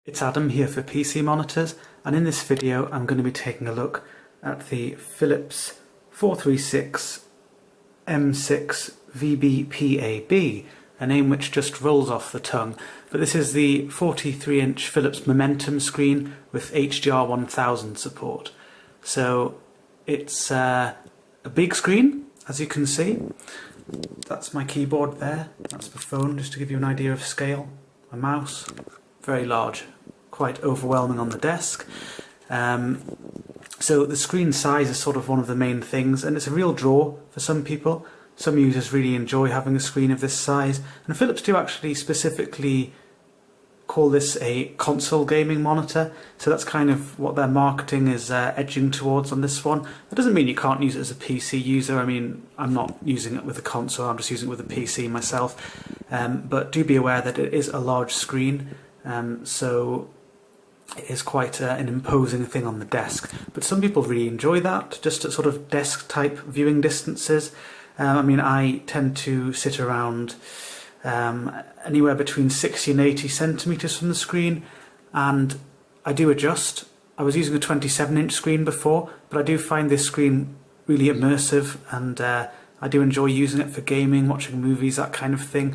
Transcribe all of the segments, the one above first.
It's Adam here for PC Monitors, and in this video I'm going to be taking a look at the Philips 436M6VBPAB, a name which just rolls off the tongue, but this is the 43-inch Philips Momentum screen with HDR 1000 support. So it's a big screen, as you can see. That's my keyboard there, that's the phone, just to give you an idea of scale. My mouse, very large, quite overwhelming on the desk. So the screen size is sort of one of the main things, and it's a real draw for some people. Some users really enjoy having a screen of this size, and Philips do actually specifically call this a console gaming monitor, so that's kind of what their marketing is edging towards on this one. That doesn't mean you can't use it as a PC user. I mean, I'm not using it with a console, I'm just using it with a PC myself, but do be aware that it is a large screen, so it is quite an imposing thing on the desk. But some people really enjoy that, just at sort of desk type viewing distances. I mean, I tend to sit around anywhere between 60 and 80 centimetres from the screen, and I do adjust. I was using a 27-inch screen before, but I do find this screen really immersive, and I do enjoy using it for gaming, watching movies, that kind of thing.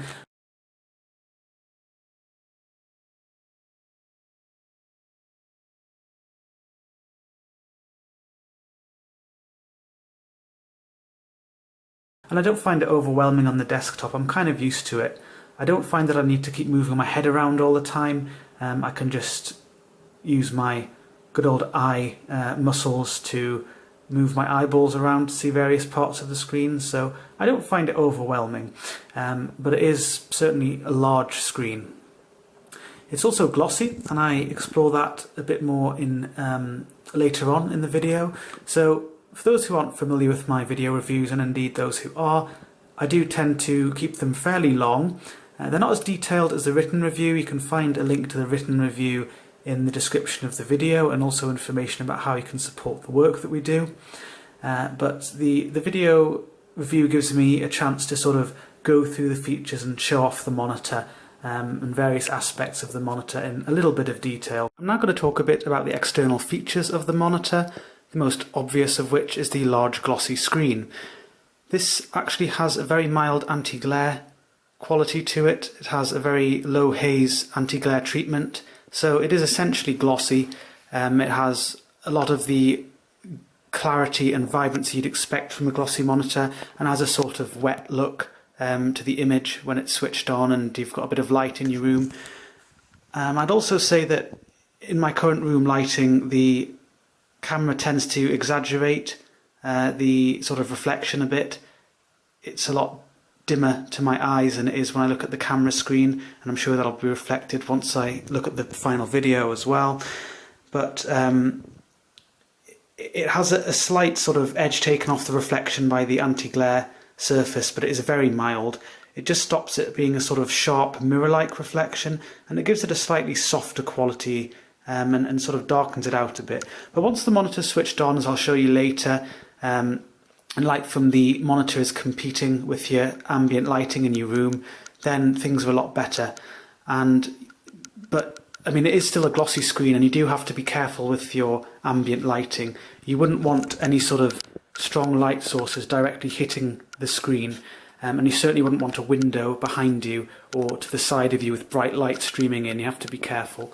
And I don't find it overwhelming on the desktop. I'm kind of used to it. I don't find that I need to keep moving my head around all the time. I can just use my good old eye muscles to move my eyeballs around to see various parts of the screen, so I don't find it overwhelming. But it is certainly a large screen. It's also glossy, and I explore that a bit more in later on in the video. So for those who aren't familiar with my video reviews, and indeed those who are, I do tend to keep them fairly long. They're not as detailed as the written review. You can find a link to the written review in the description of the video, and also information about how you can support the work that we do. But the video review gives me a chance to sort of go through the features and show off the monitor and various aspects of the monitor in a little bit of detail. I'm now going to talk a bit about the external features of the monitor, the most obvious of which is the large glossy screen. This actually has a very mild anti-glare quality to it. It has a very low haze anti-glare treatment, so it is essentially glossy. It has a lot of the clarity and vibrancy you'd expect from a glossy monitor, and has a sort of wet look to the image when it's switched on and you've got a bit of light in your room. I'd also say that in my current room lighting, the camera tends to exaggerate the sort of reflection a bit. It's a lot dimmer to my eyes than it is when I look at the camera screen, and I'm sure that'll be reflected once I look at the final video as well. But it has a slight sort of edge taken off the reflection by the anti-glare surface, but it is very mild. It just stops it being a sort of sharp mirror-like reflection, and it gives it a slightly softer quality and sort of darkens it out a bit. But once the monitor's switched on, as I'll show you later, and light from the monitor is competing with your ambient lighting in your room, then things are a lot better. But I mean, it is still a glossy screen, and you do have to be careful with your ambient lighting. You wouldn't want any sort of strong light sources directly hitting the screen, and you certainly wouldn't want a window behind you or to the side of you with bright light streaming in. You have to be careful.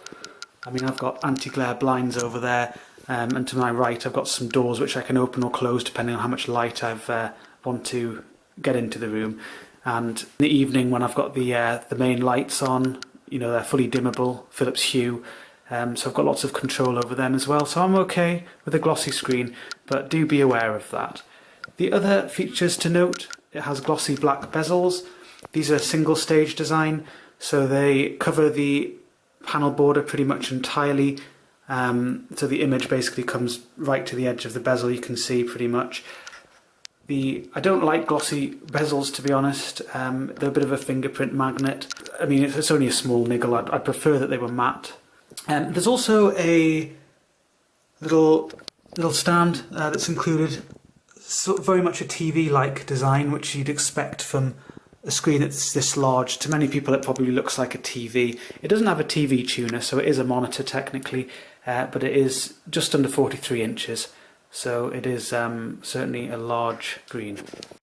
I mean, I've got anti-glare blinds over there, and to my right I've got some doors which I can open or close depending on how much light I want to get into the room. And in the evening, when I've got the main lights on, you know, they're fully dimmable, Philips Hue, so I've got lots of control over them as well. So I'm okay with a glossy screen, but do be aware of that. The other features to note: it has glossy black bezels. These are single stage design, so they cover the panel border pretty much entirely, so the image basically comes right to the edge of the bezel, you can see pretty much. I don't like glossy bezels, to be honest. They're a bit of a fingerprint magnet. I mean, it's only a small niggle. I'd prefer that they were matte. There's also a little stand that's included, very much a TV-like design, which you'd expect from a screen that's this large. To many people it probably looks like a TV. It doesn't have a TV tuner, so it is a monitor technically, but it is just under 43 inches, so it is certainly a large screen.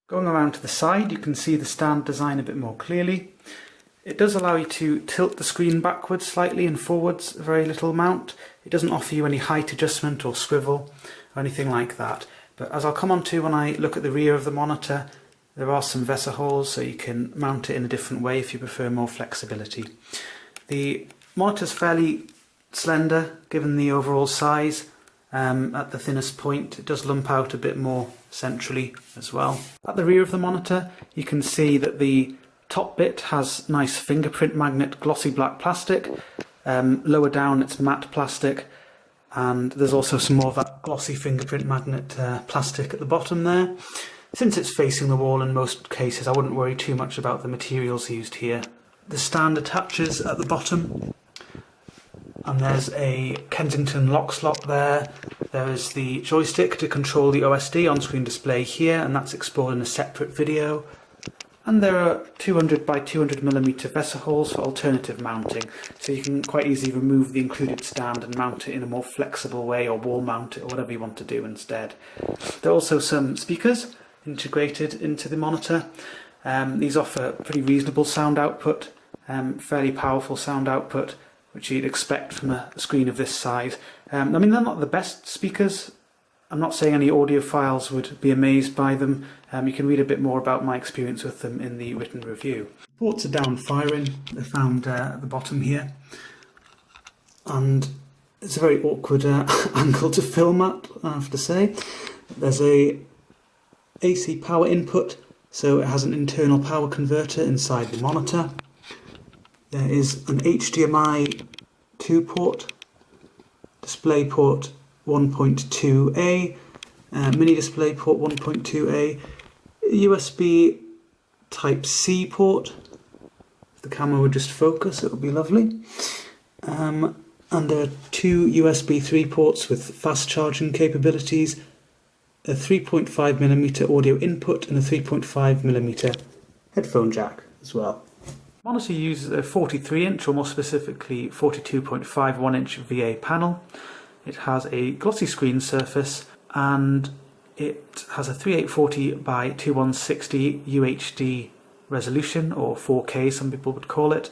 Going around to the side, you can see the stand design a bit more clearly. It does allow you to tilt the screen backwards slightly and forwards a very little amount. It doesn't offer you any height adjustment or swivel or anything like that. But as I'll come on to when I look at the rear of the monitor, there are some VESA holes, so you can mount it in a different way if you prefer more flexibility. The monitor's fairly slender given the overall size. At the thinnest point, it does lump out a bit more centrally as well. At the rear of the monitor, you can see that the top bit has nice fingerprint magnet glossy black plastic. Lower down it's matte plastic, and there's also some more of that glossy fingerprint magnet plastic at the bottom there. Since it's facing the wall in most cases, I wouldn't worry too much about the materials used here. The stand attaches at the bottom, and there's a Kensington lock slot there. There is the joystick to control the OSD on-screen display here, and that's explored in a separate video. And there are 200 by 200mm VESA holes for alternative mounting, so you can quite easily remove the included stand and mount it in a more flexible way, or wall mount it, or whatever you want to do instead. There are also some speakers integrated into the monitor. These offer pretty reasonable sound output, fairly powerful sound output, which you'd expect from a screen of this size. I mean, they're not the best speakers. I'm not saying any audiophiles would be amazed by them. You can read a bit more about my experience with them in the written review. Ports are down firing. They're found at the bottom here. And it's a very awkward angle to film at, I have to say. There's a AC power input, so it has an internal power converter inside the monitor. There is an HDMI 2 port, DisplayPort 1.2a, mini DisplayPort 1.2a, USB Type-C port. If the camera would just focus, it would be lovely. And there are two USB 3 ports with fast charging capabilities, a 3.5mm audio input and a 3.5mm headphone jack as well. The monitor uses a 43-inch, or more specifically 42.51-inch VA panel. It has a glossy screen surface, and it has a 3840 by 2160 UHD resolution, or 4K some people would call it,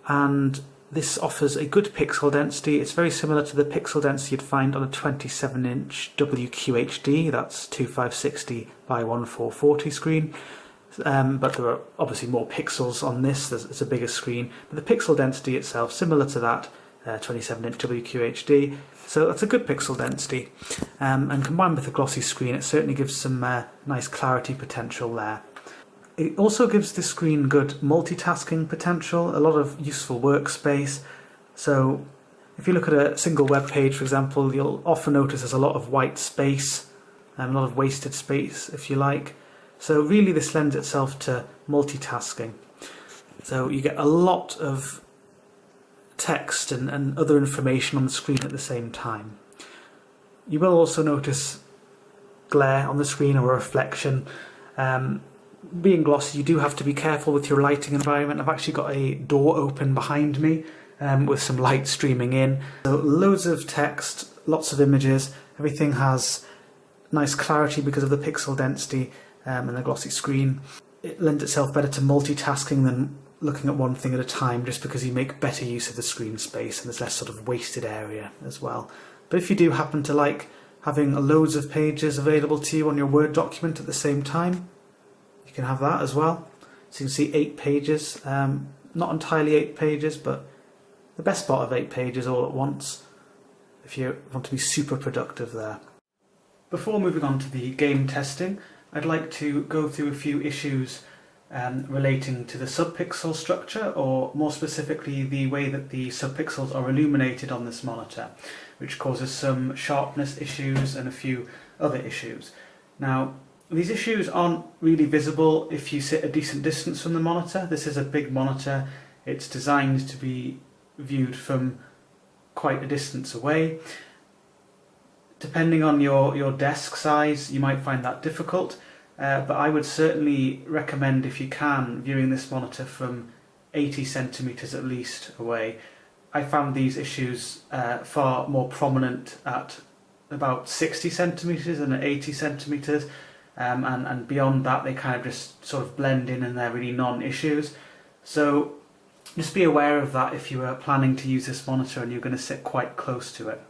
and this offers a good pixel density. It's very similar to the pixel density you'd find on a 27-inch WQHD, that's 2560 by 1440 screen. But there are obviously more pixels on this, it's a bigger screen, but the pixel density itself similar to that 27-inch WQHD, so that's a good pixel density, and combined with the glossy screen, it certainly gives some nice clarity potential there. It also gives the screen good multitasking potential, a lot of useful workspace. So if you look at a single web page, for example, you'll often notice there's a lot of white space, a lot of wasted space if you like. So really this lends itself to multitasking. So you get a lot of text and other information on the screen at the same time. You will also notice glare on the screen or a reflection. Being glossy, you do have to be careful with your lighting environment. I've actually got a door open behind me with some light streaming in. So loads of text, lots of images, everything has nice clarity because of the pixel density and the glossy screen. It lends itself better to multitasking than looking at one thing at a time, just because you make better use of the screen space and there's less sort of wasted area as well. But if you do happen to like having loads of pages available to you on your Word document at the same time, you can have that as well. So you can see 8 pages, not entirely 8 pages, but the best part of 8 pages all at once, if you want to be super productive there. Before moving on to the game testing, I'd like to go through a few issues relating to the subpixel structure, or more specifically the way that the subpixels are illuminated on this monitor, which causes some sharpness issues and a few other issues. Now, these issues aren't really visible if you sit a decent distance from the monitor. This is a big monitor, it's designed to be viewed from quite a distance away. Depending on your desk size, you might find that difficult. but I would certainly recommend, if you can, viewing this monitor from 80 centimeters at least away. I found these issues far more prominent at about 60 centimeters than at 80 centimeters, and beyond that they kind of just sort of blend in and they're really non-issues. So just be aware of that if you are planning to use this monitor and you're going to sit quite close to it.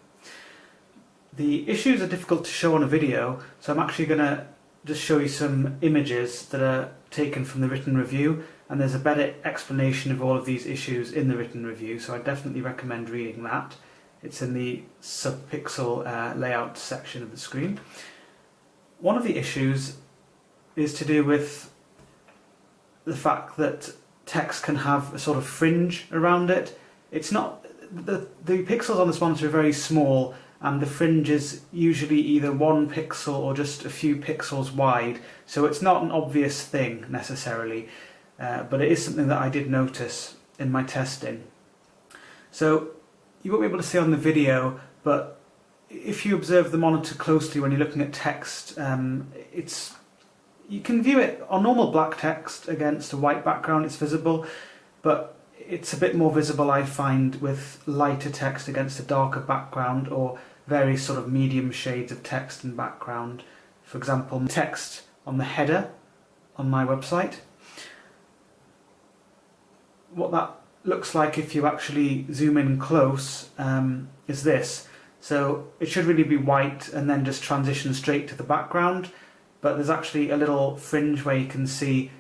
The issues are difficult to show on a video, so I'm actually going to just show you some images that are taken from the written review, and there's a better explanation of all of these issues in the written review, so I definitely recommend reading that. It's in the sub-pixel layout section of the screen. One of the issues is to do with the fact that text can have a sort of fringe around it. It's not, the pixels on this monitor are very small, and the fringe is usually either 1 pixel or just a few pixels wide, so it's not an obvious thing necessarily, but it is something that I did notice in my testing. So you won't be able to see on the video, but if you observe the monitor closely when you're looking at text, you can view it on normal black text against a white background, it's visible, but it's a bit more visible, I find, with lighter text against a darker background, or various sort of medium shades of text and background. For example, text on the header on my website. What that looks like if you actually zoom in close is this. So it should really be white and then just transition straight to the background, but there's actually a little fringe where you can see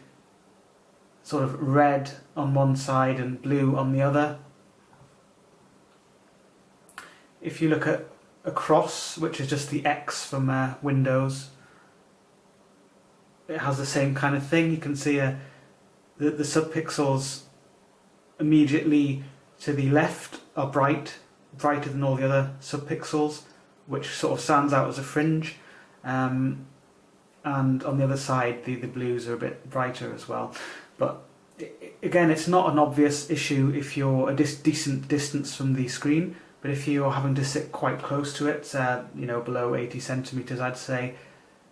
sort of red on one side and blue on the other. If you look at across, which is just the X from Windows, it has the same kind of thing. You can see the subpixels immediately to the left are brighter than all the other subpixels, which sort of stands out as a fringe, and on the other side the blues are a bit brighter as well. But again, it's not an obvious issue if you're a decent distance from the screen, but if you're having to sit quite close to it, below 80 centimeters I'd say,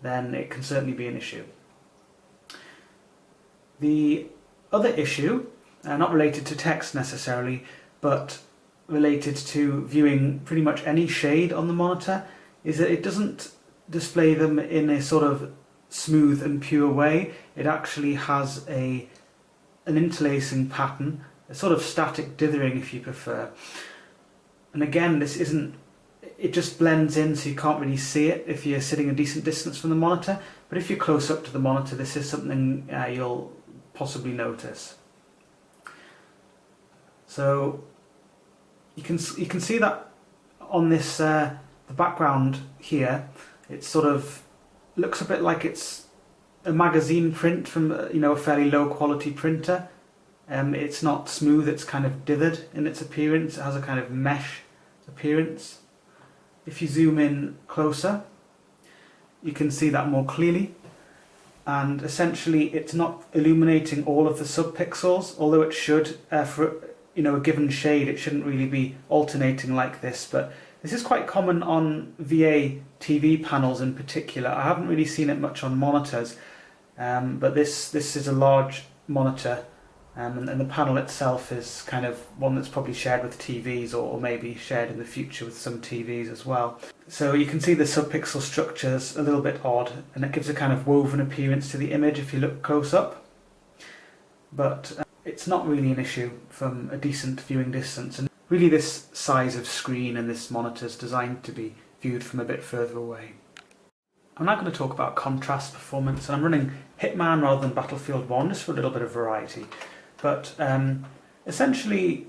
then it can certainly be an issue. The other issue, not related to text necessarily, but related to viewing pretty much any shade on the monitor, is that it doesn't display them in a sort of smooth and pure way. It actually has an interlacing pattern, a sort of static dithering if you prefer. And again, it just blends in, so you can't really see it if you're sitting a decent distance from the monitor, but if you're close up to the monitor, this is something you'll possibly notice. So you can see that on this the background here, it sort of looks a bit like it's a magazine print from a fairly low quality printer. It's not smooth, it's kind of dithered in its appearance, it has a kind of mesh appearance. If you zoom in closer, you can see that more clearly, and essentially it's not illuminating all of the subpixels, although it should. For a given shade, it shouldn't really be alternating like this, but this is quite common on VA TV panels in particular. I haven't really seen it much on monitors, but this is a large monitor, and the panel itself is kind of one that's probably shared with TVs, or maybe shared in the future with some TVs as well. So you can see the subpixel structure's a little bit odd, and it gives a kind of woven appearance to the image if you look close up. But it's not really an issue from a decent viewing distance, and really this size of screen and this monitor is designed to be viewed from a bit further away. I'm now going to talk about contrast performance, and I'm running Hitman rather than Battlefield 1 just for a little bit of variety. But essentially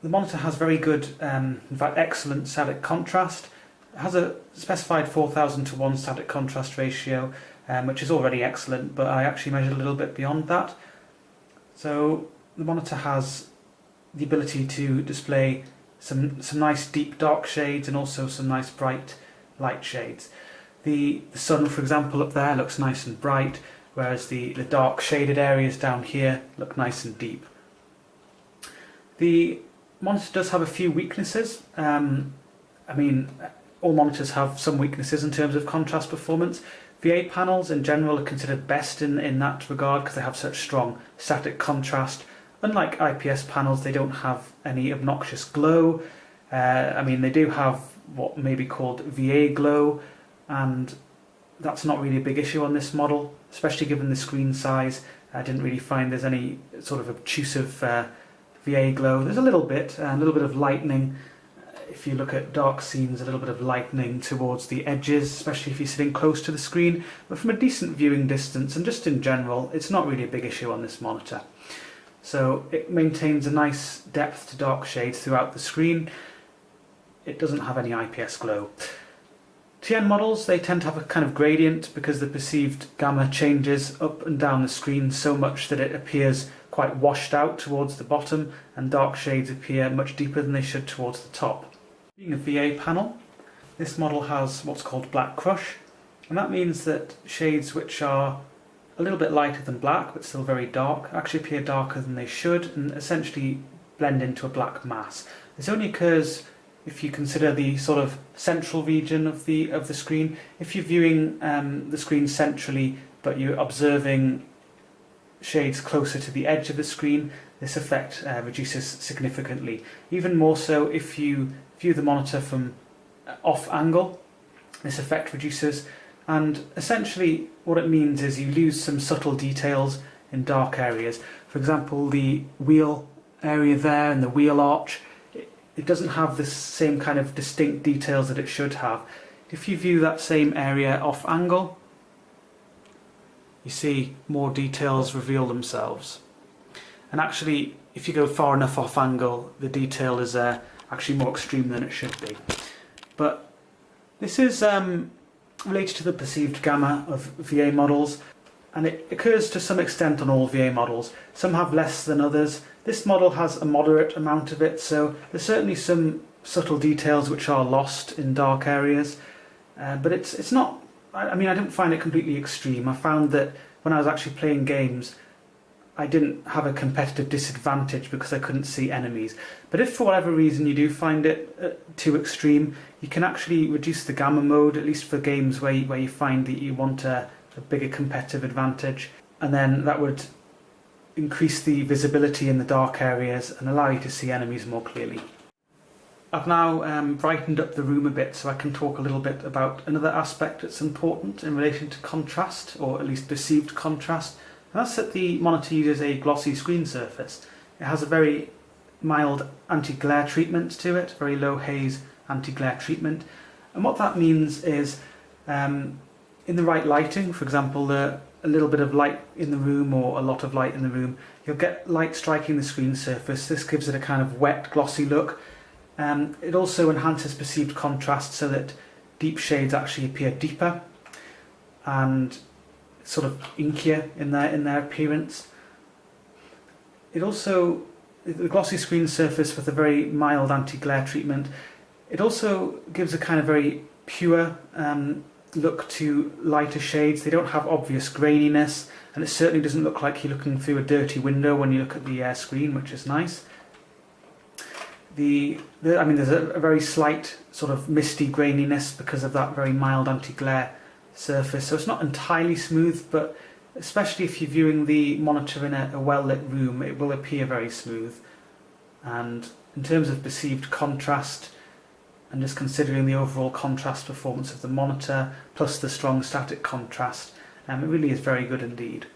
the monitor has very good, in fact excellent static contrast. It has a specified 4000 to 1 static contrast ratio, which is already excellent, but I actually measured a little bit beyond that. So the monitor has the ability to display some nice deep dark shades and also some nice bright light shades. The sun, for example, up there looks nice and bright, whereas the dark shaded areas down here look nice and deep. The monitor does have a few weaknesses. I mean, all monitors have some weaknesses in terms of contrast performance. VA panels in general are considered best in that regard because they have such strong static contrast. Unlike IPS panels, they don't have any obnoxious glow. I mean, they do have what may be called VA glow, and that's not really a big issue on this model, especially given the screen size. I didn't really find there's any sort of obtrusive VA glow. There's a little bit of lightening. If you look at dark scenes, a little bit of lightening towards the edges, especially if you're sitting close to the screen. But from a decent viewing distance, and just in general, it's not really a big issue on this monitor. So it maintains a nice depth to dark shades throughout the screen. It doesn't have any IPS glow. TN models, they tend to have a kind of gradient because the perceived gamma changes up and down the screen so much that it appears quite washed out towards the bottom, and dark shades appear much deeper than they should towards the top. Being a VA panel, this model has what's called black crush, and that means that shades which are a little bit lighter than black but still very dark actually appear darker than they should and essentially blend into a black mass. This only occurs if you consider the sort of central region of the screen. If you're viewing the screen centrally but you're observing shades closer to the edge of the screen, this effect reduces significantly. Even more so if you view the monitor from off angle, this effect reduces, and essentially what it means is you lose some subtle details in dark areas. For example, the wheel area there and the wheel arch, it doesn't have the same kind of distinct details that it should have. If you view that same area off angle, you see more details reveal themselves. And actually, if you go far enough off angle, the detail is actually more extreme than it should be. But this is related to the perceived gamma of VA models, and it occurs to some extent on all VA models. Some have less than others. This model has a moderate amount of it, so there's certainly some subtle details which are lost in dark areas, but it's not, I mean, I didn't find it completely extreme. I found that when I was actually playing games, I didn't have a competitive disadvantage because I couldn't see enemies. But if for whatever reason you do find it too extreme, you can actually reduce the gamma mode, at least for games where you find that you want a bigger competitive advantage, and then that would increase the visibility in the dark areas and allow you to see enemies more clearly. I've now brightened up the room a bit so I can talk a little bit about another aspect that's important in relation to contrast, or at least perceived contrast, and that's that the monitor uses a glossy screen surface. It has a very mild anti-glare treatment to it, very low haze anti-glare treatment, and what that means is in the right lighting, for example, a little bit of light in the room or a lot of light in the room, you'll get light striking the screen surface. This gives it a kind of wet, glossy look. It also enhances perceived contrast so that deep shades actually appear deeper and sort of inkier in their appearance. It also, the glossy screen surface with a very mild anti-glare treatment, it also gives a kind of very pure look to lighter shades. They don't have obvious graininess, and it certainly doesn't look like you're looking through a dirty window when you look at the screen, which is nice. I mean, there's a very slight sort of misty graininess because of that very mild anti-glare surface, so it's not entirely smooth, but especially if you're viewing the monitor in a well-lit room, it will appear very smooth. And in terms of perceived contrast, and just considering the overall contrast performance of the monitor, plus the strong static contrast, it really is very good indeed.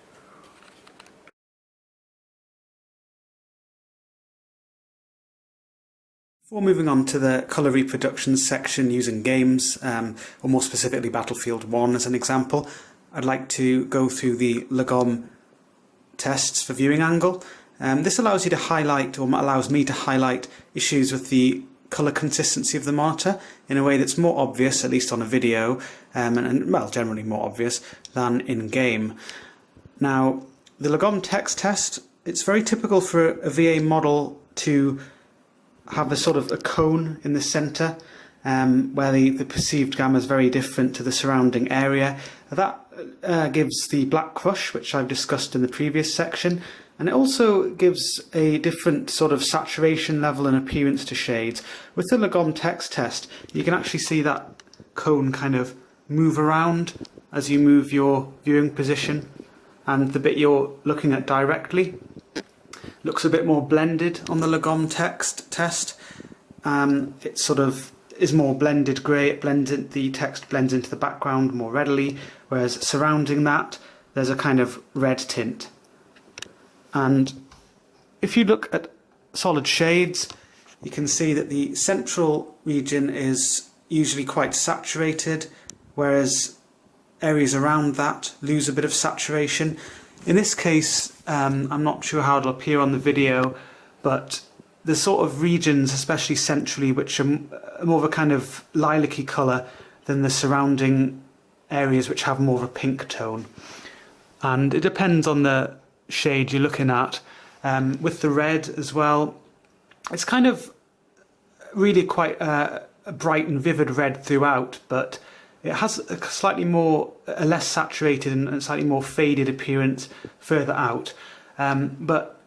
Before moving on to the colour reproduction section using games, or more specifically Battlefield 1 as an example, I'd like to go through the Lagom tests for viewing angle. This allows you to highlight, or allows me to highlight, issues with the colour consistency of the monitor in a way that's more obvious, at least on a video, and well, generally more obvious than in-game. Now, the Lagom text test, it's very typical for a VA model to have a sort of a cone in the centre, where the perceived gamma is very different to the surrounding area. That gives the black crush, which I've discussed in the previous section, and it also gives a different sort of saturation level and appearance to shades. With the Lagom text test, you can actually see that cone kind of move around as you move your viewing position, and the bit you're looking at directly looks a bit more blended on the Lagom text test. It sort of is more blended grey, the text blends into the background more readily, whereas surrounding that there's a kind of red tint. And if you look at solid shades, you can see that the central region is usually quite saturated, whereas areas around that lose a bit of saturation. In this case, I'm not sure how it'll appear on the video, but the sort of regions, especially centrally, which are more of a kind of lilac-y colour than the surrounding areas which have more of a pink tone. And it depends on the shade you're looking at. With the red as well, it's kind of really quite a bright and vivid red throughout, but it has a slightly more, a less saturated and slightly more faded appearance further out. But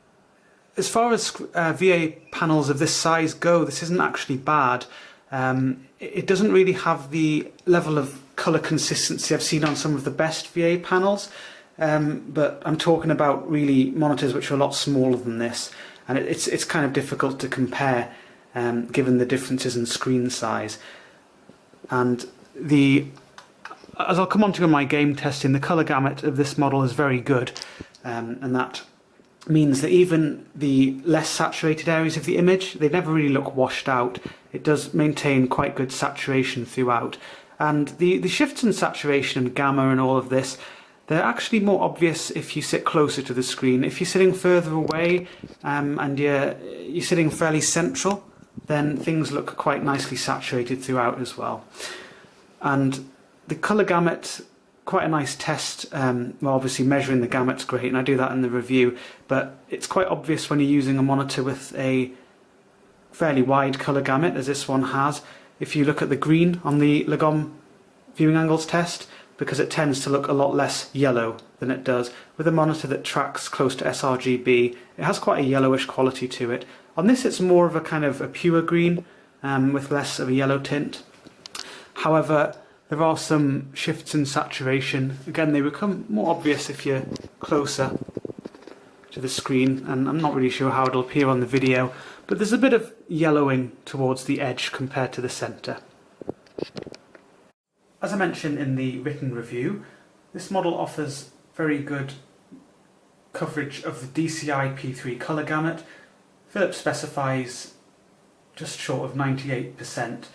as far as VA panels of this size go, this isn't actually bad. It doesn't really have the level of colour consistency I've seen on some of the best VA panels, but I'm talking about really monitors which are a lot smaller than this, and it's kind of difficult to compare given the differences in screen size. And as I'll come on to in my game testing, the colour gamut of this model is very good, and that means that even the less saturated areas of the image, they never really look washed out. It does maintain quite good saturation throughout. And the shifts in saturation and gamma and all of this, they're actually more obvious if you sit closer to the screen. If you're sitting further away and you're sitting fairly central, then things look quite nicely saturated throughout as well. And the colour gamut, quite a nice test. Well, obviously measuring the gamut's great, and I do that in the review, but it's quite obvious when you're using a monitor with a fairly wide colour gamut, as this one has, if you look at the green on the Lagom viewing angles test, because it tends to look a lot less yellow than it does. With a monitor that tracks close to sRGB, it has quite a yellowish quality to it. On this it's more of a kind of a pure green with less of a yellow tint. However, there are some shifts in saturation. Again, they become more obvious if you're closer to the screen, and I'm not really sure how it'll appear on the video, but there's a bit of yellowing towards the edge compared to the centre. As I mentioned in the written review, this model offers very good coverage of the DCI P3 colour gamut. Philips specifies just short of 98%,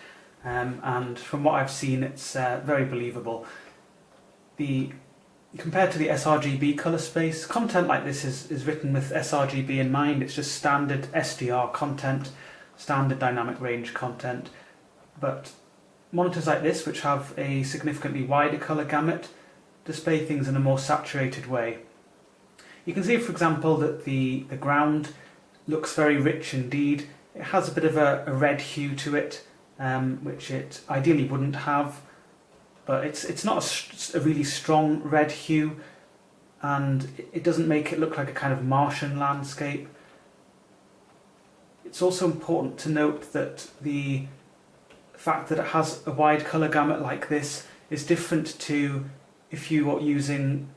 and from what I've seen it's very believable. Compared to the sRGB colour space, content like this is written with sRGB in mind. It's just standard SDR content, standard dynamic range content, but monitors like this, which have a significantly wider colour gamut, display things in a more saturated way. You can see, for example, that the ground looks very rich indeed. It has a bit of a red hue to it, which it ideally wouldn't have, but it's not a really strong red hue, and it doesn't make it look like a kind of Martian landscape. It's also important to note that the fact that it has a wide colour gamut like this is different to if you are using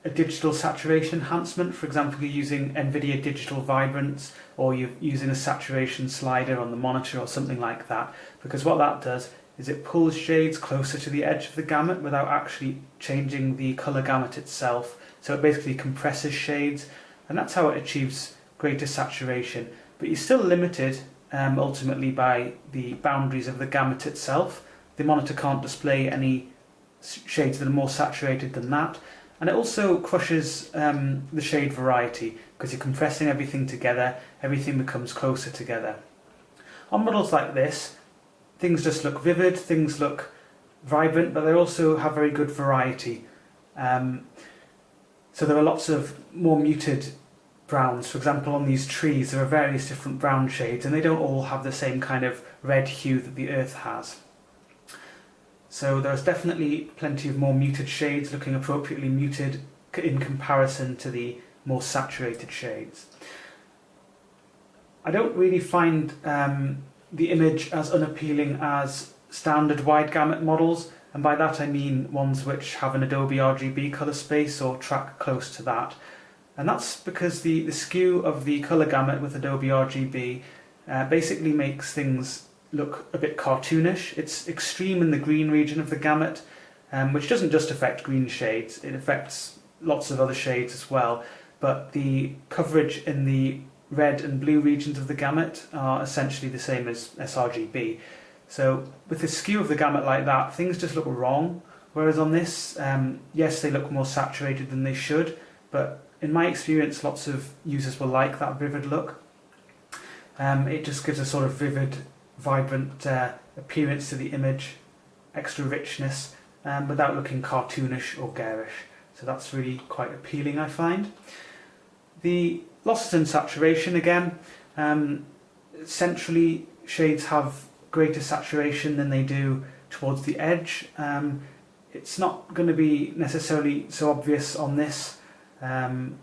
a digital saturation enhancement. For example, you're using NVIDIA Digital Vibrance, or you're using a saturation slider on the monitor or something like that, because what that does is it pulls shades closer to the edge of the gamut without actually changing the colour gamut itself. So it basically compresses shades, and that's how it achieves greater saturation. But you're still limited ultimately by the boundaries of the gamut itself. The monitor can't display any shades that are more saturated than that, and it also crushes the shade variety, because you're compressing everything together, everything becomes closer together. On models like this, things just look vivid, things look vibrant, but they also have very good variety. So there are lots of more muted browns. For example, on these trees there are various different brown shades, and they don't all have the same kind of red hue that the Earth has. So there's definitely plenty of more muted shades looking appropriately muted in comparison to the more saturated shades. I don't really find the image as unappealing as standard wide gamut models. and by that I mean ones which have an Adobe RGB colour space or track close to that. And that's because the skew of the colour gamut with Adobe RGB basically makes things look a bit cartoonish. It's extreme in the green region of the gamut, which doesn't just affect green shades, it affects lots of other shades as well. But the coverage in the red and blue regions of the gamut are essentially the same as sRGB. So with the skew of the gamut like that, things just look wrong. Whereas on this, yes, they look more saturated than they should, but in my experience, lots of users will like that vivid look. It just gives a sort of vivid, vibrant appearance to the image, extra richness, without looking cartoonish or garish. So that's really quite appealing, I find. The losses in saturation again, centrally shades have greater saturation than they do towards the edge. It's not going to be necessarily so obvious on this. And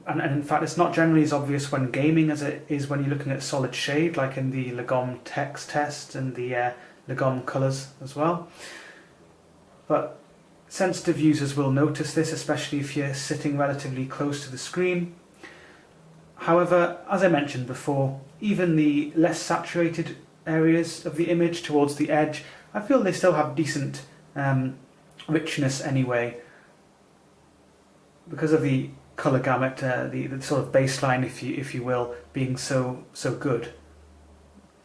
in fact it's not generally as obvious when gaming as it is when you're looking at solid shade, like in the Lagom text test and the Lagom colours as well. But sensitive users will notice this, especially if you're sitting relatively close to the screen. However, as I mentioned before, even the less saturated areas of the image towards the edge, I feel they still have decent richness anyway, because of the colour gamut, the sort of baseline, if you will, being so good.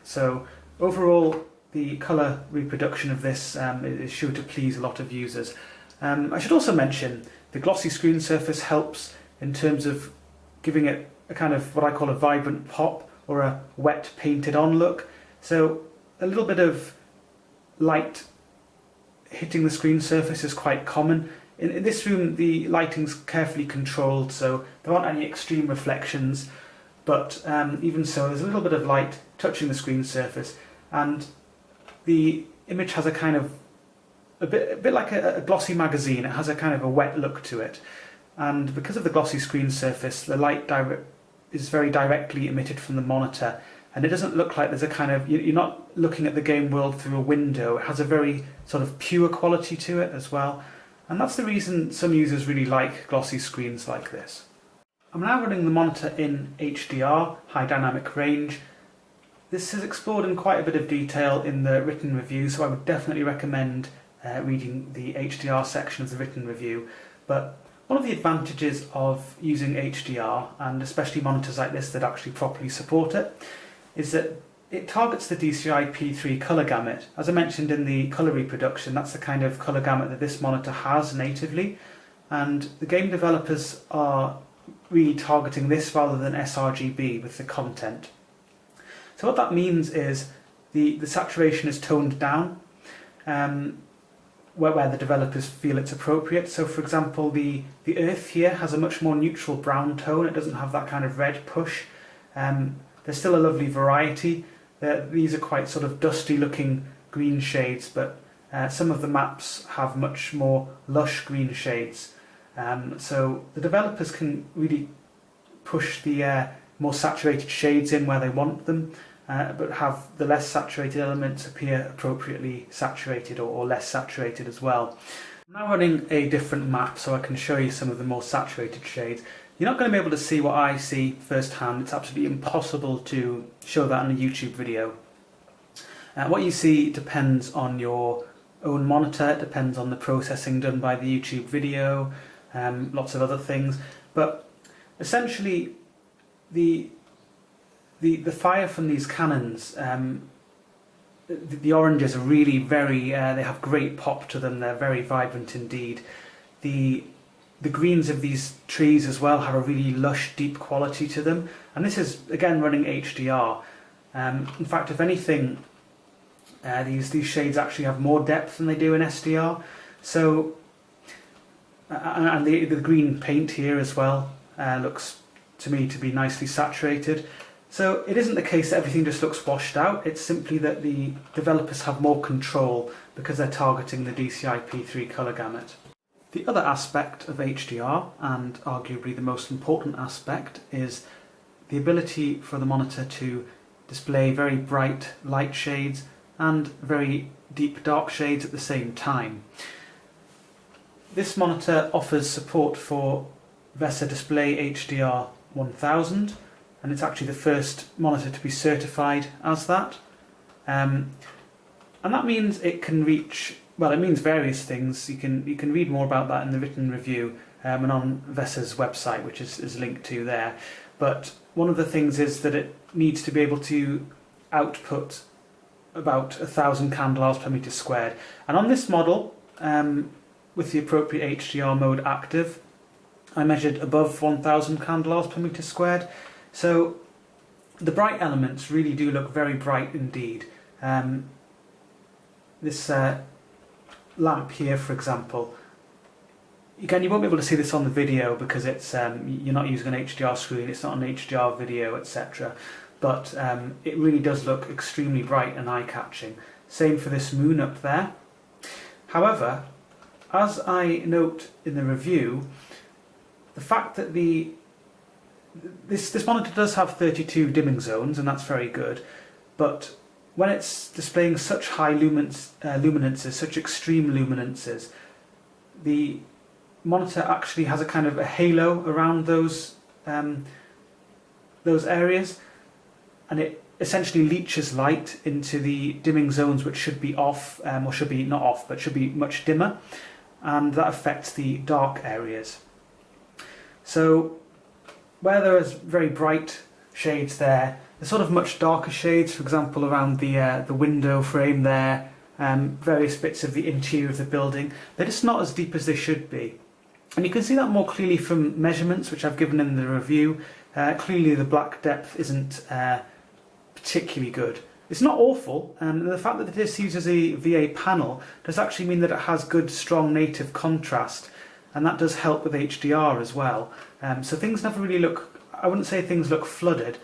So overall, the colour reproduction of this is sure to please a lot of users. I should also mention the glossy screen surface helps in terms of giving it a kind of what I call a vibrant pop, or a wet painted on look. So a little bit of light hitting the screen surface is quite common. In this room the lighting's carefully controlled, so there aren't any extreme reflections, but even so there's a little bit of light touching the screen surface, and the image has a kind of a bit like a glossy magazine. It has a kind of a wet look to it, and because of the glossy screen surface, the light is very directly emitted from the monitor, and it doesn't look like there's a kind of, you're not looking at the game world through a window. It has a very sort of pure quality to it as well, and that's the reason some users really like glossy screens like this. I'm now running the monitor in HDR, high dynamic range. This is explored in quite a bit of detail in the written review, so I would definitely recommend reading the HDR section of the written review. But one of the advantages of using HDR, and especially monitors like this that actually properly support it, is that it targets the DCI P3 colour gamut. As I mentioned in the colour reproduction, that's the kind of colour gamut that this monitor has natively, and the game developers are really targeting this rather than sRGB with the content. So what that means is the saturation is toned down where the developers feel it's appropriate. So for example, the earth here has a much more neutral brown tone. It doesn't have that kind of red push. There's still a lovely variety. These are quite sort of dusty looking green shades, but some of the maps have much more lush green shades. So the developers can really push the more saturated shades in where they want them, but have the less saturated elements appear appropriately saturated or less saturated as well. I'm now running a different map so I can show you some of the more saturated shades. You're not going to be able to see what I see firsthand. It's absolutely impossible to show that in a YouTube video. What you see depends on your own monitor, it depends on the processing done by the YouTube video, lots of other things, but essentially the fire from these cannons, the oranges are really very, they have great pop to them, they're very vibrant indeed. The greens of these trees as well have a really lush, deep quality to them, and this is again running HDR. In fact, if anything, these shades actually have more depth than they do in SDR. So, and the green paint here as well looks to me to be nicely saturated. So it isn't the case that everything just looks washed out, it's simply that the developers have more control because they're targeting the DCI P3 colour gamut. The other aspect of HDR, and arguably the most important aspect, is the ability for the monitor to display very bright light shades and very deep dark shades at the same time. This monitor offers support for VESA DisplayHDR 1000, and it's actually the first monitor to be certified as that. And that means it can reach, well, it means various things. You can read more about that in the written review and on VESA's website, which is linked to there. But one of the things is that it needs to be able to output about 1,000 candela per meter squared. And on this model, with the appropriate HDR mode active, I measured above 1,000 candela per meter squared. So the bright elements really do look very bright indeed. This lamp here, for example, again, you won't be able to see this on the video because it's you're not using an HDR screen, it's not an HDR video, etc. But it really does look extremely bright and eye-catching. Same for this moon up there. However, as I note in the review, the fact that this monitor does have 32 dimming zones, and that's very good, but when it's displaying such high luminances, such extreme luminances, the monitor actually has a kind of a halo around those areas, and it essentially leaches light into the dimming zones which should be off, or should be not off, but should be much dimmer, and that affects the dark areas. So where there is very bright shades there, the sort of much darker shades, for example around the window frame there, various bits of the interior of the building, they're just not as deep as they should be. And you can see that more clearly from measurements which I've given in the review. Clearly the black depth isn't particularly good. It's not awful, and the fact that this uses a VA panel does actually mean that it has good, strong native contrast, and that does help with HDR as well. So things never really look, I wouldn't say things look flooded,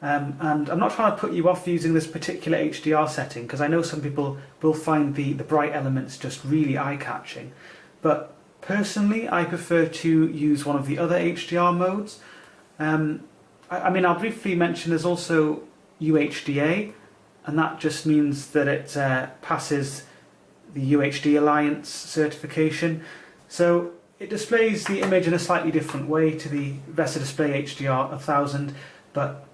and I'm not trying to put you off using this particular HDR setting, because I know some people will find the bright elements just really eye-catching, but personally I prefer to use one of the other HDR modes. I mean, I'll briefly mention there's also UHDA, and that just means that it passes the UHD Alliance certification. So it displays the image in a slightly different way to the VESA DisplayHDR 1000, but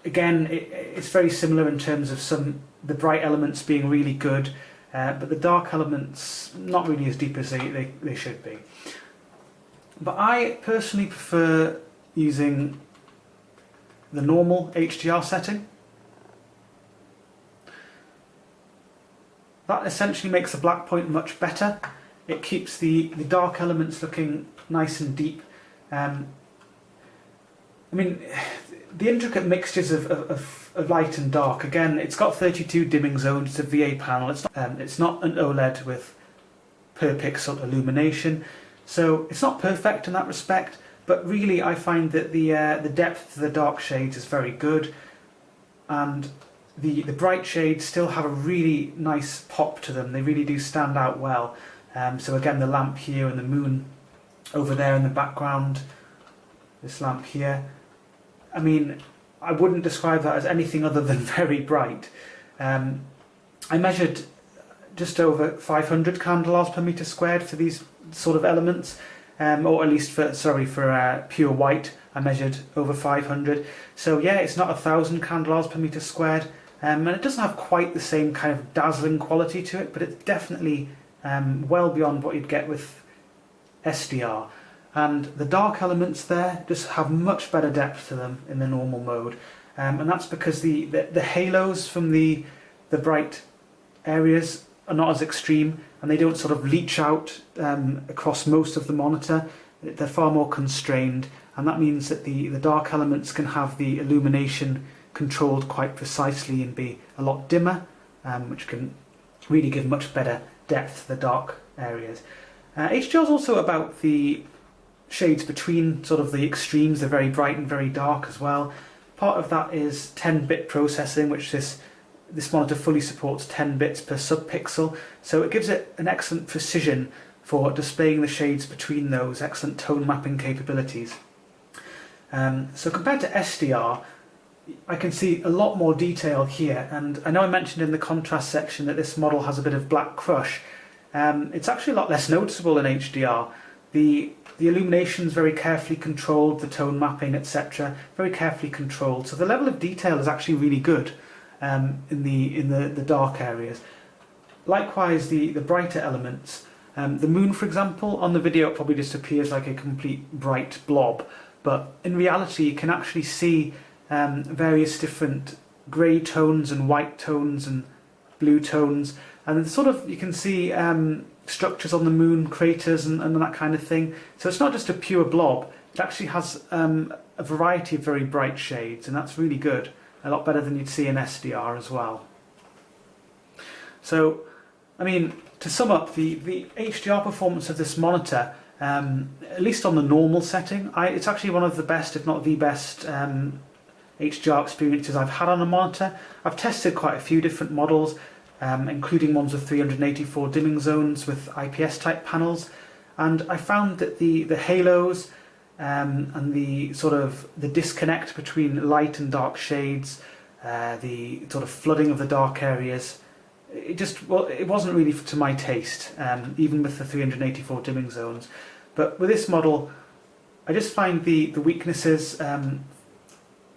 again, it's very similar in terms of the bright elements being really good, but the dark elements not really as deep as they should be. But I personally prefer using the normal HDR setting. That essentially makes the black point much better. It keeps the dark elements looking nice and deep. I mean, the intricate mixtures of light and dark, again, it's got 32 dimming zones, it's a VA panel, it's not an OLED with per pixel illumination, so it's not perfect in that respect, but really I find that the depth of the dark shades is very good, and the bright shades still have a really nice pop to them. They really do stand out well. So again, the lamp here and the moon over there in the background, this lamp here, I mean, I wouldn't describe that as anything other than very bright. I measured just over 500 candela per meter squared for these sort of elements, or at least for pure white I measured over 500. So yeah, it's not 1,000 candela per meter squared, and it doesn't have quite the same kind of dazzling quality to it, but it's definitely well beyond what you'd get with SDR. And the dark elements there just have much better depth to them in the normal mode, and that's because the halos from the bright areas are not as extreme, and they don't sort of leach out across most of the monitor. They're far more constrained, and that means that the dark elements can have the illumination controlled quite precisely and be a lot dimmer, which can really give much better depth to the dark areas. HDR is also about the shades between sort of the extremes, the very bright and very dark as well. Part of that is 10-bit processing, which this monitor fully supports 10 bits per subpixel, so it gives it an excellent precision for displaying the shades between those, excellent tone mapping capabilities. So compared to SDR, I can see a lot more detail here, and I know I mentioned in the contrast section that this model has a bit of black crush. It's actually a lot less noticeable in HDR. The illumination is very carefully controlled, the tone mapping, etc., very carefully controlled. So the level of detail is actually really good in the dark areas. Likewise, the brighter elements. The moon, for example, on the video it probably just appears like a complete bright blob, but in reality you can actually see various different grey tones and white tones and blue tones, and sort of you can see structures on the moon, craters and that kind of thing. So it's not just a pure blob, it actually has a variety of very bright shades, and that's really good, a lot better than you'd see in SDR as well. So, I mean, to sum up, the HDR performance of this monitor, at least on the normal setting, it's actually one of the best, if not the best, HDR experiences I've had on a monitor. I've tested quite a few different models, including ones with 384 dimming zones with IPS type panels, and I found that the halos and the sort of the disconnect between light and dark shades, the sort of flooding of the dark areas, it wasn't really to my taste, even with the 384 dimming zones. But with this model, I just find the weaknesses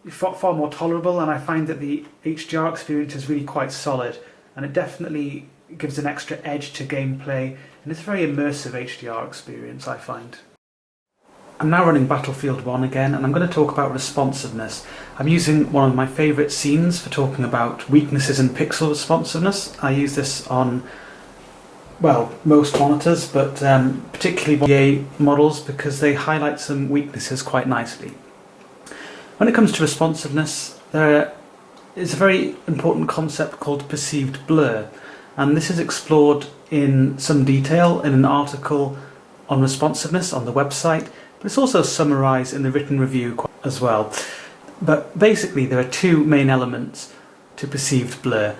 far more tolerable, and I find that the HDR experience is really quite solid, and it definitely gives an extra edge to gameplay, and it's a very immersive HDR experience, I find. I'm now running Battlefield 1 again, and I'm going to talk about responsiveness. I'm using one of my favourite scenes for talking about weaknesses in pixel responsiveness. I use this on, well, most monitors, but particularly VA models, because they highlight some weaknesses quite nicely. When it comes to responsiveness, there is a very important concept called perceived blur, and this is explored in some detail in an article on responsiveness on the website, but it's also summarised in the written review as well. But basically there are two main elements to perceived blur.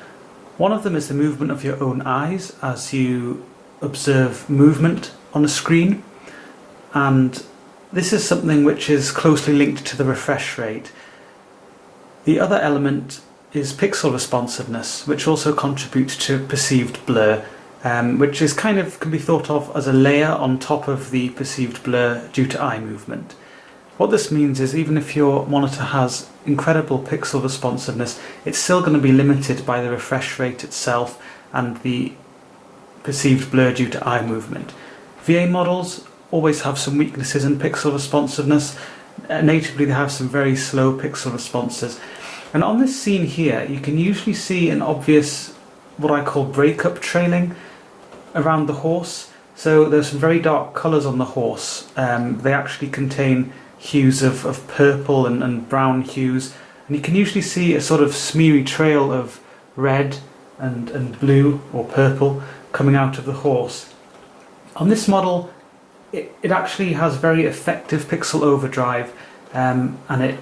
One of them is the movement of your own eyes as you observe movement on a screen, and this is something which is closely linked to the refresh rate. The other element is pixel responsiveness, which also contributes to perceived blur, which is kind of can be thought of as a layer on top of the perceived blur due to eye movement. What this means is even if your monitor has incredible pixel responsiveness, it's still going to be limited by the refresh rate itself and the perceived blur due to eye movement. VA models always have some weaknesses in pixel responsiveness. Natively they have some very slow pixel responses. And on this scene here, you can usually see an obvious, what I call breakup trailing around the horse. So there's some very dark colours on the horse. They actually contain hues of purple and brown hues. And you can usually see a sort of smeary trail of red and blue or purple coming out of the horse. On this model, it actually has very effective pixel overdrive, and it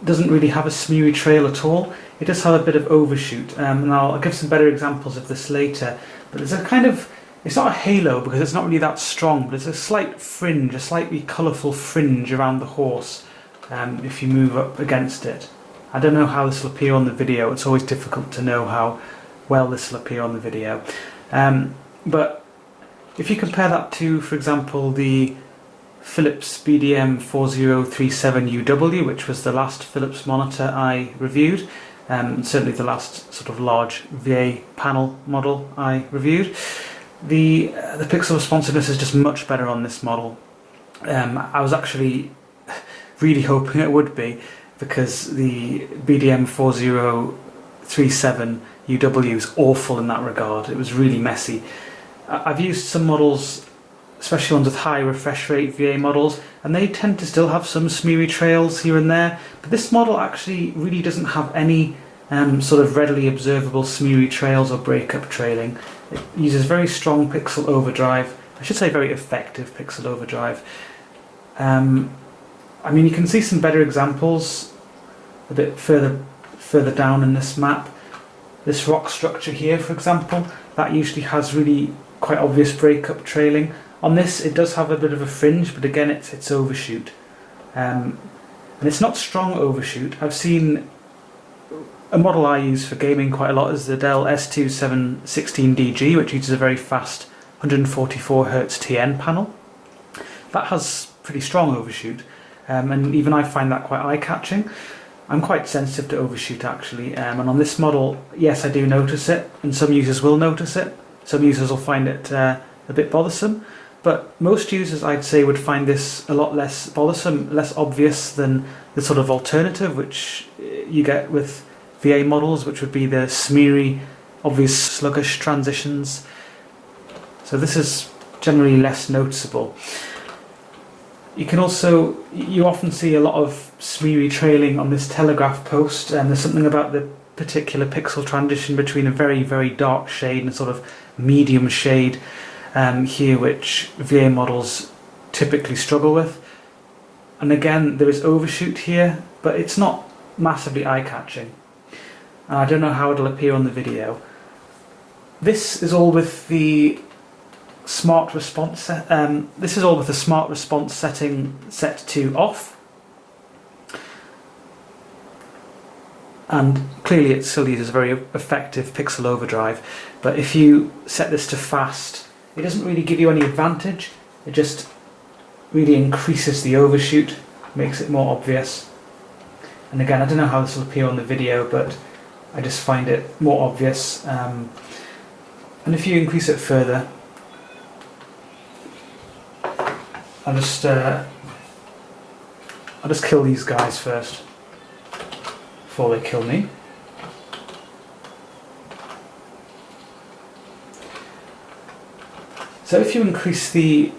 doesn't really have a smeary trail at all. It does have a bit of overshoot, and I'll give some better examples of this later. But there's a kind of, it's not a halo because it's not really that strong, but it's a slight fringe, a slightly colourful fringe around the horse if you move up against it. I don't know how this will appear on the video. It's always difficult to know how well this will appear on the video. But if you compare that to, for example, the Philips BDM4037UW, which was the last Philips monitor I reviewed, certainly the last sort of large VA panel model I reviewed, the pixel responsiveness is just much better on this model. I was actually really hoping it would be, because the BDM4037UW is awful in that regard. It was really messy. I've used some models, especially ones with high refresh rate VA models, and they tend to still have some smeary trails here and there, but this model actually really doesn't have any sort of readily observable smeary trails or breakup trailing. It uses very strong pixel overdrive, I should say very effective pixel overdrive. I mean, you can see some better examples a bit further down in this map. This rock structure here, for example, that usually has really quite obvious breakup trailing. On this, it does have a bit of a fringe, but again, it's overshoot. And it's not strong overshoot. I've seen a model I use for gaming quite a lot is the Dell S2716DG, which uses a very fast 144Hz TN panel. That has pretty strong overshoot, and even I find that quite eye-catching. I'm quite sensitive to overshoot actually, and on this model, yes, I do notice it, and some users will notice it. Some users will find it a bit bothersome, but most users, I'd say, would find this a lot less bothersome, less obvious than the sort of alternative which you get with VA models, which would be the smeary, obvious sluggish transitions. So this is generally less noticeable. You often see a lot of smeary trailing on this Telegraph post, and there's something about the particular pixel transition between a very, very dark shade and a sort of medium shade here, which VA models typically struggle with. And again, there is overshoot here, but it's not massively eye-catching. And I don't know how it'll appear on the video. This is all with the smart response. This is all with the smart response setting set to off. And clearly it still uses a very effective pixel overdrive, but if you set this to fast, it doesn't really give you any advantage. It just really increases the overshoot, makes it more obvious. And again, I don't know how this will appear on the video, but I just find it more obvious. And if you increase it further, I'll just kill these guys first before they kill me. So if you increase the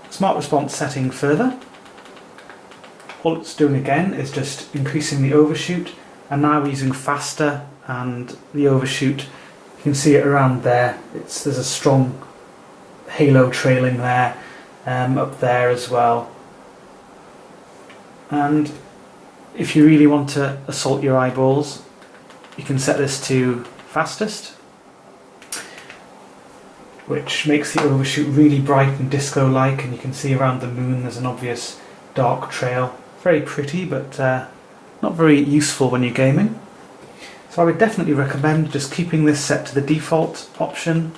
smart response setting further, all it's doing again is just increasing the overshoot, and now we're using faster, and the overshoot, you can see it around there. There's a strong halo trailing there, up there as well. And if you really want to assault your eyeballs, you can set this to fastest, which makes the overshoot really bright and disco-like, and you can see around the moon there's an obvious dark trail. Very pretty, but not very useful when you're gaming. So I would definitely recommend just keeping this set to the default option,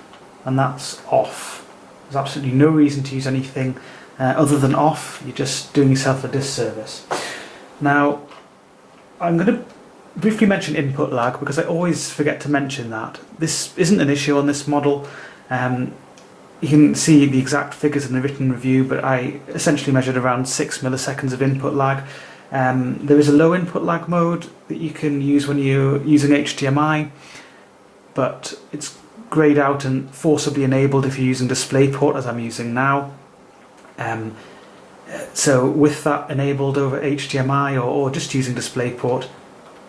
and that's off. There's absolutely no reason to use anything other than off. You're just doing yourself a disservice. Now, I'm going to briefly mention input lag, because I always forget to mention that. This isn't an issue on this model. You can see the exact figures in the written review, but I essentially measured around 6 milliseconds of input lag. There is a low input lag mode that you can use when you're using HDMI, but it's greyed out and forcibly enabled if you're using DisplayPort, as I'm using now. So with that enabled over HDMI or just using DisplayPort,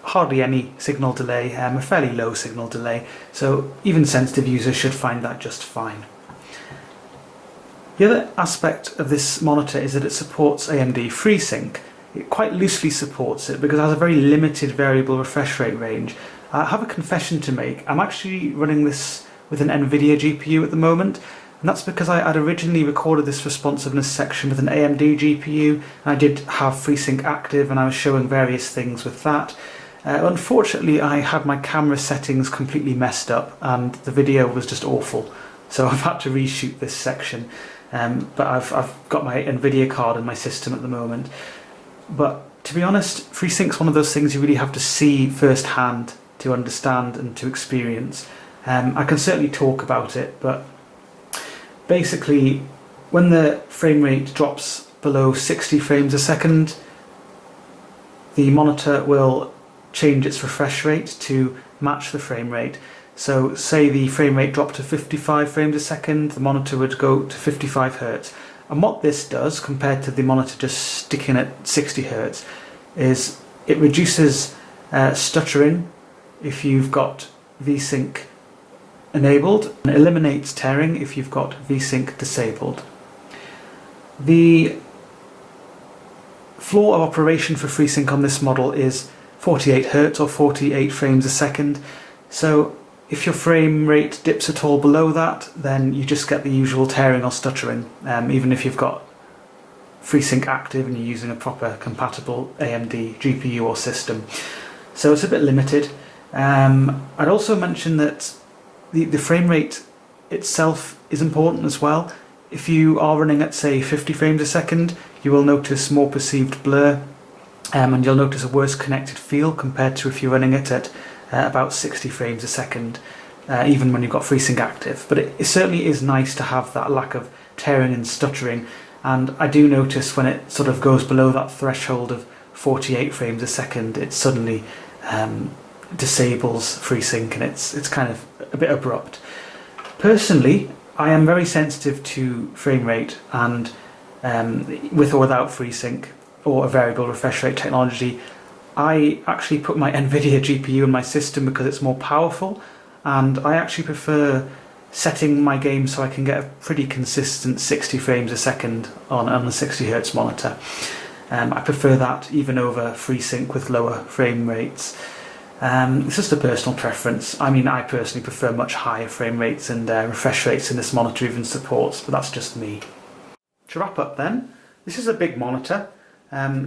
hardly any signal delay, a fairly low signal delay, so even sensitive users should find that just fine. The other aspect of this monitor is that it supports AMD FreeSync. It quite loosely supports it because it has a very limited variable refresh rate range. I have a confession to make. I'm actually running this with an NVIDIA GPU at the moment, and that's because I had originally recorded this responsiveness section with an AMD GPU, and I did have FreeSync active and I was showing various things with that. Unfortunately, I had my camera settings completely messed up and the video was just awful, so I've had to reshoot this section. But I've got my NVIDIA card in my system at the moment. But to be honest, FreeSync's one of those things you really have to see firsthand to understand and to experience. I can certainly talk about it, but basically when the frame rate drops below 60 frames a second, the monitor will change its refresh rate to match the frame rate. So say the frame rate dropped to 55 frames a second, the monitor would go to 55 Hz. And what this does, compared to the monitor just sticking at 60 Hz, is it reduces stuttering if you've got VSync enabled, and eliminates tearing if you've got VSync disabled. The floor of operation for FreeSync on this model is 48 Hz or 48 frames a second. So if your frame rate dips at all below that, then you just get the usual tearing or stuttering, even if you've got FreeSync active and you're using a proper compatible AMD GPU or system. So it's a bit limited. I'd also mention that the frame rate itself is important as well. If you are running at, say, 50 frames a second, you will notice more perceived blur, and you'll notice a worse connected feel compared to if you're running it at about 60 frames a second, even when you've got FreeSync active. But it certainly is nice to have that lack of tearing and stuttering, and I do notice when it sort of goes below that threshold of 48 frames a second, it suddenly disables FreeSync, and it's kind of a bit abrupt. Personally, I am very sensitive to frame rate, and with or without FreeSync or a variable refresh rate technology, I actually put my NVIDIA GPU in my system because it's more powerful, and I actually prefer setting my game so I can get a pretty consistent 60 frames a second on a 60Hz monitor. I prefer that even over FreeSync with lower frame rates. It's just a personal preference. I mean, I personally prefer much higher frame rates and refresh rates than this monitor even supports, but that's just me. To wrap up then, this is a big monitor,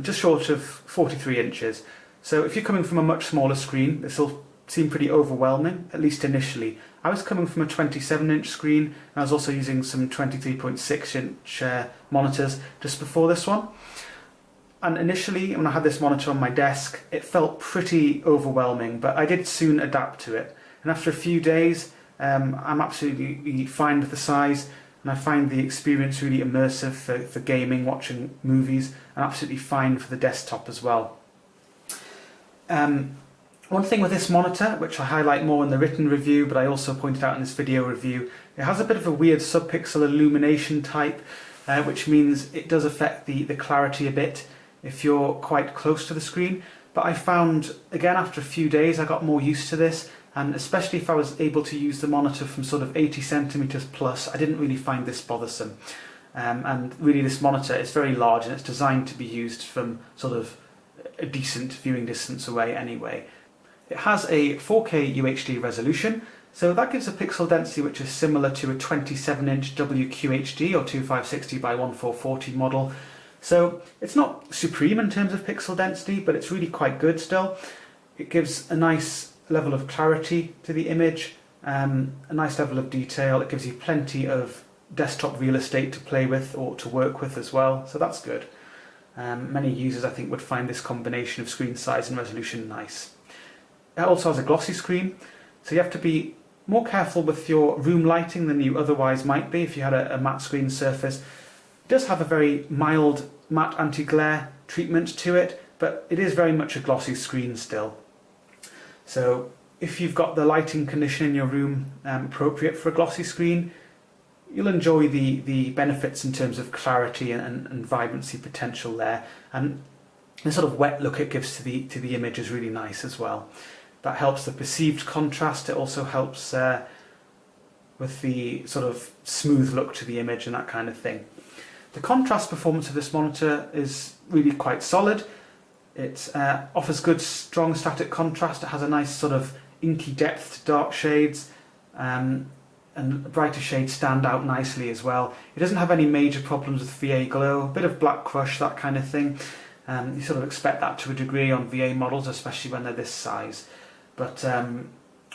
just short of 43 inches. So if you're coming from a much smaller screen, this will seem pretty overwhelming, at least initially. I was coming from a 27-inch screen, and I was also using some 23.6-inch monitors just before this one. And initially, when I had this monitor on my desk, it felt pretty overwhelming, but I did soon adapt to it. And after a few days, I'm absolutely fine with the size, and I find the experience really immersive for gaming, watching movies, and absolutely fine for the desktop as well. One thing with this monitor, which I highlight more in the written review, but I also pointed out in this video review, it has a bit of a weird subpixel illumination type, which means it does affect the clarity a bit if you're quite close to the screen. But I found, again, after a few days, I got more used to this, and especially if I was able to use the monitor from sort of 80 centimeters plus, I didn't really find this bothersome. And really, this monitor is very large, and it's designed to be used from sort of a decent viewing distance away anyway. It has a 4K UHD resolution, so that gives a pixel density which is similar to a 27-inch WQHD or 2560 by 1440 model. So it's not supreme in terms of pixel density, but it's really quite good still. It gives a nice level of clarity to the image, a nice level of detail. It gives you plenty of desktop real estate to play with or to work with as well, so that's good. Many users, I think, would find this combination of screen size and resolution nice. It also has a glossy screen, so you have to be more careful with your room lighting than you otherwise might be if you had a matte screen surface. It does have a very mild matte anti-glare treatment to it, but it is very much a glossy screen still. So if you've got the lighting condition in your room appropriate for a glossy screen, you'll enjoy the benefits in terms of clarity and vibrancy potential there, and the sort of wet look it gives to the image is really nice as well. That helps the perceived contrast. It also helps with the sort of smooth look to the image and that kind of thing. The contrast performance of this monitor is really quite solid. It offers good, strong static contrast. It has a nice sort of inky depth to dark shades, and brighter shades stand out nicely as well. It doesn't have any major problems with VA glow, a bit of black crush, that kind of thing. You sort of expect that to a degree on VA models, especially when they're this size. But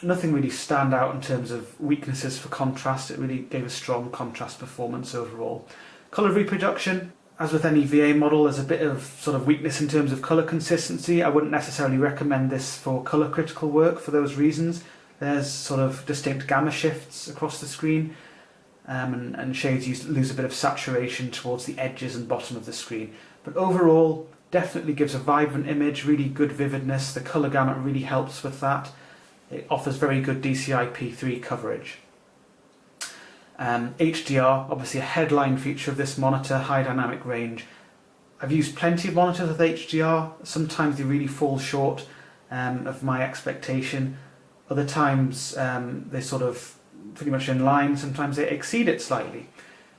nothing really stand out in terms of weaknesses for contrast. It really gave a strong contrast performance overall. Colour reproduction, as with any VA model, there's a bit of sort of weakness in terms of colour consistency. I wouldn't necessarily recommend this for colour critical work for those reasons. There's sort of distinct gamma shifts across the screen, and shades lose a bit of saturation towards the edges and bottom of the screen. But overall, definitely gives a vibrant image, really good vividness. The colour gamut really helps with that. It offers very good DCI-P3 coverage. HDR, obviously a headline feature of this monitor, high dynamic range. I've used plenty of monitors with HDR. Sometimes they really fall short of my expectation. Other times they're sort of pretty much in line. Sometimes they exceed it slightly.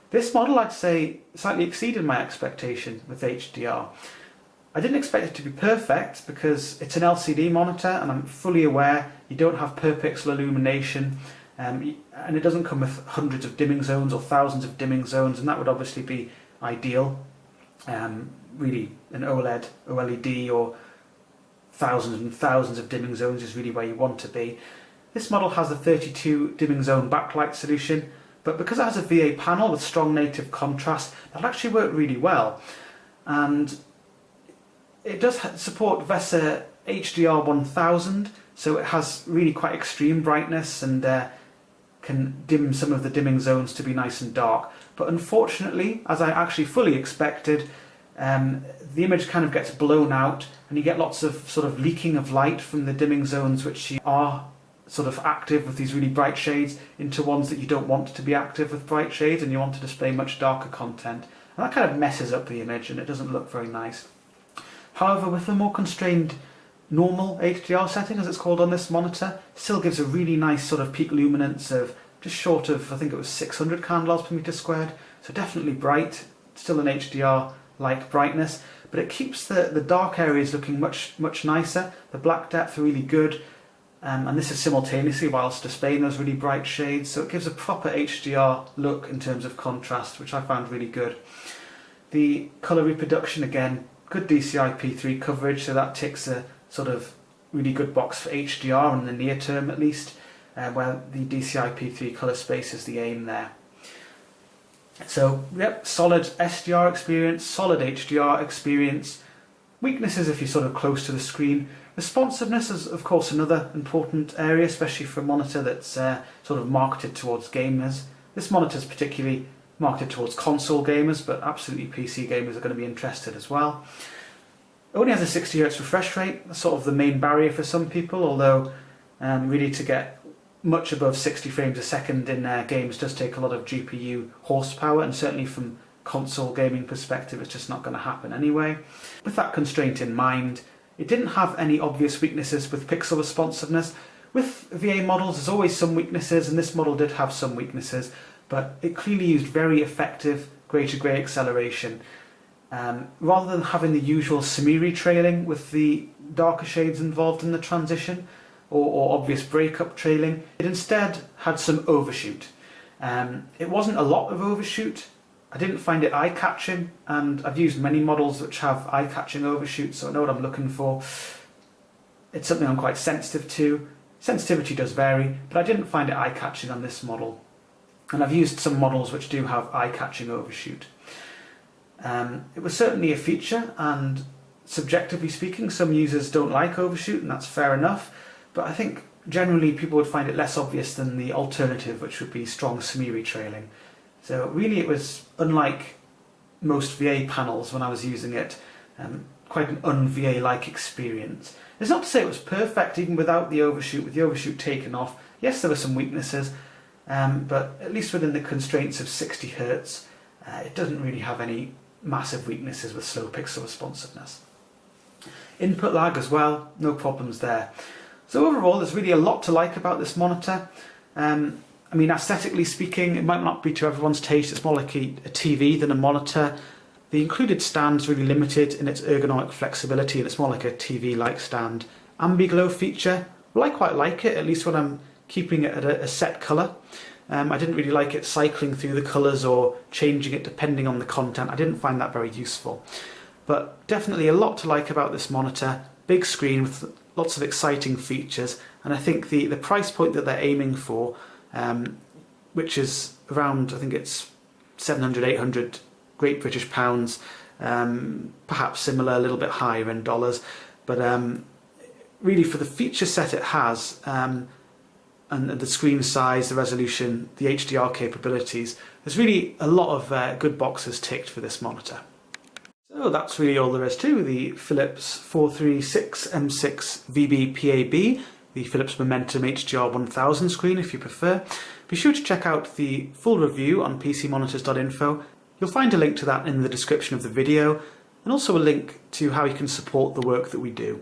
This model, I'd say, slightly exceeded my expectation with HDR. I didn't expect it to be perfect because it's an LCD monitor, and I'm fully aware you don't have per pixel illumination, and it doesn't come with hundreds of dimming zones or thousands of dimming zones, and that would obviously be ideal. really an OLED, OLED, or thousands and thousands of dimming zones is really where you want to be. This model has a 32 dimming zone backlight solution, but because it has a VA panel with strong native contrast, that'll actually work really well. And it does support VESA HDR 1000, so it has really quite extreme brightness and can dim some of the dimming zones to be nice and dark. But unfortunately, as I actually fully expected, the image kind of gets blown out and you get lots of sort of leaking of light from the dimming zones which are sort of active with these really bright shades into ones that you don't want to be active with bright shades, and you want to display much darker content. And that kind of messes up the image and it doesn't look very nice. However, with a more constrained normal HDR setting, as it's called on this monitor, still gives a really nice sort of peak luminance of just short of, I think it was 600 candles per meter squared, so definitely bright, still an HDR-like brightness, but it keeps the dark areas looking much nicer. The black depth are really good, and this is simultaneously whilst displaying those really bright shades, so it gives a proper HDR look in terms of contrast, which I found really good. The colour reproduction, again, good DCI-P3 coverage, so that ticks a sort of really good box for HDR in the near term at least, where the DCI-P3 colour space is the aim there. So, yep, solid SDR experience, solid HDR experience. Weaknesses if you're sort of close to the screen. Responsiveness is of course another important area, especially for a monitor that's sort of marketed towards gamers. This monitor is particularly marketed towards console gamers, but absolutely PC gamers are going to be interested as well. It only has a 60 Hz refresh rate, that's sort of the main barrier for some people, although really to get much above 60 frames a second in games does take a lot of GPU horsepower, and certainly from console gaming perspective it's just not going to happen anyway. With that constraint in mind, it didn't have any obvious weaknesses with pixel responsiveness. With VA models there's always some weaknesses, and this model did have some weaknesses, but it clearly used very effective grey-to-grey acceleration. Rather than having the usual smeary trailing with the darker shades involved in the transition, or obvious breakup trailing, it instead had some overshoot. It wasn't a lot of overshoot. I didn't find it eye-catching, and I've used many models which have eye-catching overshoot, so I know what I'm looking for. It's something I'm quite sensitive to. Sensitivity does vary, but I didn't find it eye-catching on this model. And I've used some models which do have eye-catching overshoot. It was certainly a feature, and subjectively speaking, some users don't like overshoot, and that's fair enough. But I think generally people would find it less obvious than the alternative, which would be strong smeary trailing. So really it was, unlike most VA panels when I was using it, quite an un-VA-like experience. It's not to say it was perfect even without the overshoot, with the overshoot taken off. Yes, there were some weaknesses, but at least within the constraints of 60 Hz, it doesn't really have any massive weaknesses with slow pixel responsiveness. Input lag as well, no problems there. So overall, there's really a lot to like about this monitor. I mean, aesthetically speaking, it might not be to everyone's taste. It's more like a TV than a monitor. The included stand is really limited in its ergonomic flexibility, and it's more like a TV-like stand. Ambiglow feature, well, I quite like it, at least when I'm keeping it at a set colour. I didn't really like it cycling through the colours or changing it depending on the content. I didn't find that very useful. But definitely a lot to like about this monitor. Big screen with lots of exciting features, and I think the price point that they're aiming for, which is around, I think it's 700, 800 Great British pounds, perhaps similar, a little bit higher in dollars, but really for the feature set it has, and the screen size, the resolution, the HDR capabilities, there's really a lot of good boxes ticked for this monitor. So that's really all there is to the Philips 436M6VBPAB, the Philips Momentum HDR 1000 screen if you prefer. Be sure to check out the full review on PCmonitors.info. You'll find a link to that in the description of the video, and also a link to how you can support the work that we do.